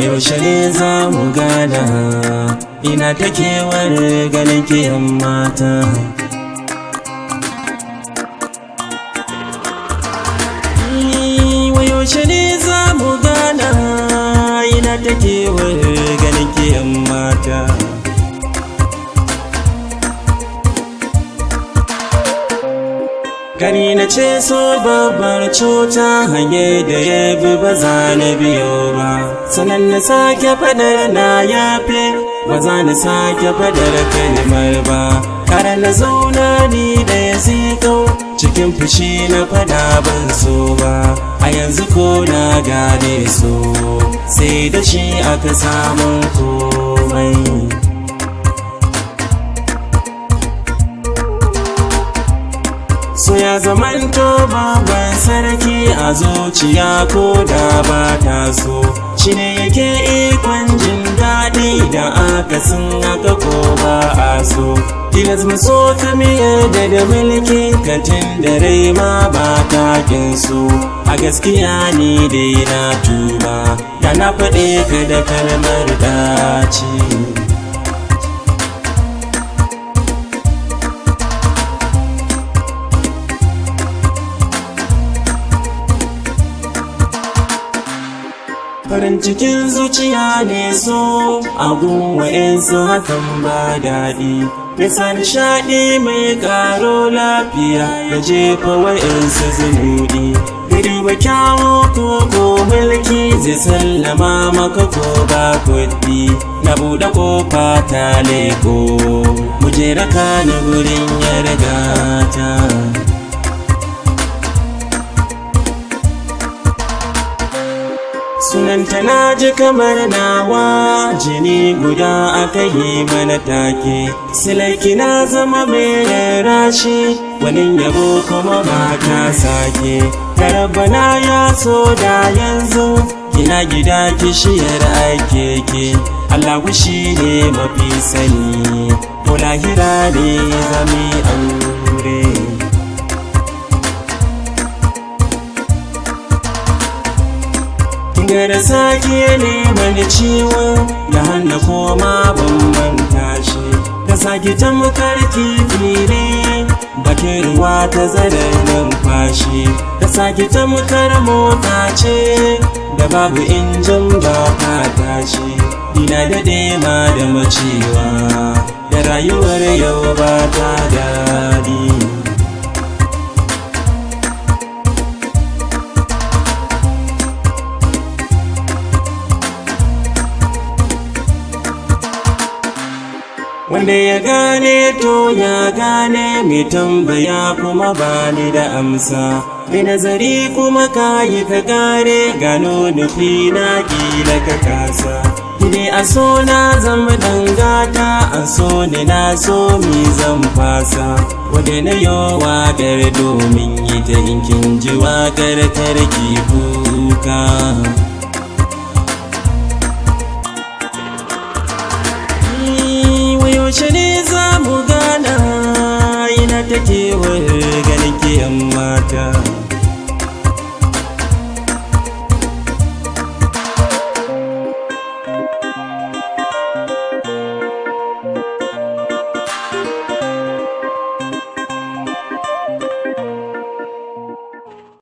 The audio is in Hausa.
Yaushe ne za mu gana, ina ta kewar ganin ki yan mata. Yaushe ne za mu gana, ina ta kewar ganin ki yan mata. Gani na ce so babbar cuta, hanyar da ya bi ba za na biyo ba. Sanan na sake fadar na yafe, ba za na sake fadar kalmar ba. Kare na zauna ni da ya zikau, cikin fushi na fada ban so ba. A yanzu ko na gane so, sai da shi aka samun komai. So ya zamanto babban sarki a zuciya ko da ba ta so, shi ne yake ikon jin daɗi da akasin haka ko ba a so. Tilas maso kamiyar da mulki katin da rai ma ba takin so. A gaskiya ni dai na tuba, da na faɗe ka da kalmar dace. Farin cikin zuciya ne so, agun wa'insu hakan ba daɗi. Bisa nishaɗi mai ƙaro lafiya, da jefa wa'insu zunuɗi. Gari ba kyawo ko mulki zai sallama maka ko ba kuɗi. Na buɗe ƙofa ta leko, mu je raka ni gurin yargata. Sunanta na ji kamar nawa, jini guda aka yi mana take. Silaiki na zama mai rashi, wani yabo kuma ba ta sake. Karabana ya so da yanzu, kina gida kishiyar aikeke. Allahu shi ne mafi sani, ko lahira ne zami aure. Gara sake neman ciwon da hannu koma ban manta shi. Ta sake tamkar kifi ne, bakin ruwa ta zarar numfashi. Ta sake tamkar mota ce, da babu injin ba ta tashi. Ina daɗe ma da macewa, da rayuwar yau ba ta daɗi. Wanda ya gane to ya gane, mai tambaya kuma bani da amsa. Mai nazari kuma kayi ka gane, gano nufi na kila ka kasa. Kine a so na zama dangata, an so ni na so mi zan fasa. Wadda na yi waƙar domin yi ta inkin ji waƙar karki kuka. Yaushe ne za mu gana, ina ta kewar ganin ki yan mata.